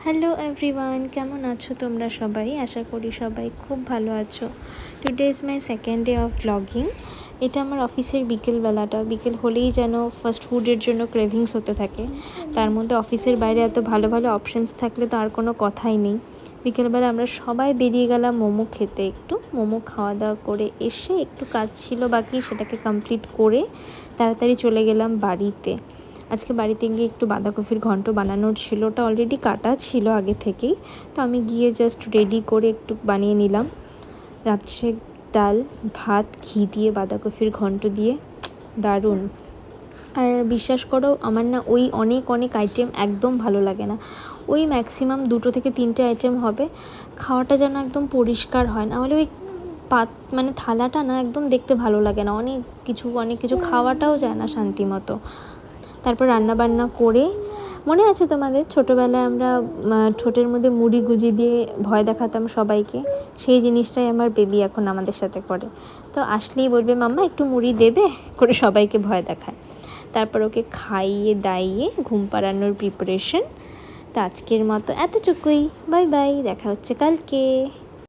Hello everyone, কেমন আছো তোমরা সবাই? আশা করি সবাই খুব ভালো আছো। Today is my second day of vlogging. এটা আমার অফিসের বিকেলবেলাটা। বিকেল হলেই যেন ফাস্ট ফুডের জন্য ক্রেভিংস হতে থাকে। তার মধ্যে অফিসের বাইরে এত ভালো ভালো অপশানস থাকলে তো আর কোনো কথাই নেই। বিকেলবেলা আমরা সবাই বেরিয়ে গেলাম মোমো খেতে। একটু মোমো খাওয়া দাওয়া করে এসে একটু কাজ ছিল বাকি, সেটাকে কমপ্লিট করে তাড়াতাড়ি চলে গেলাম বাড়িতে। আজকে বাড়িতে গিয়ে একটু বাঁধাকপির ঘন্ট বানানোর ছিল, ওটা অলরেডি কাটা ছিল আগে থেকেই। তো আমি গিয়ে জাস্ট রেডি করে একটু বানিয়ে নিলাম। রাত্রে ডাল ভাত ঘি দিয়ে বাঁধাকপির ঘন্ট দিয়ে দারুণ। আর বিশ্বাস করো, আমার না ওই অনেক অনেক আইটেম একদম ভালো লাগে না। ওই ম্যাক্সিমাম 2 থেকে 3টে আইটেম হবে, খাওয়াটা যেন একদম পরিষ্কার হয়, না হলে ওই মানে থালাটা না একদম দেখতে ভালো লাগে না। অনেক কিছু খাওয়াটাও যায় না শান্তি মতো। তারপর রান্নাবান্না করে, মনে আছে তোমাদের ছোটোবেলায় আমরা ঠোঁটের মধ্যে মুড়ি গুঁজে দিয়ে ভয় দেখাতাম সবাইকে? সেই জিনিসটাই আমার বেবি এখন আমাদের সাথে করে। তো আসলেই বলবে মাম্মা একটু মুড়ি দেবে, করে সবাইকে ভয় দেখায়। তারপর ওকে খাইয়ে দাইয়ে ঘুম পাড়ানোর প্রিপারেশন। তো আজকের মতো এতটুকুই। বাই বাই, দেখা হচ্ছে কালকে।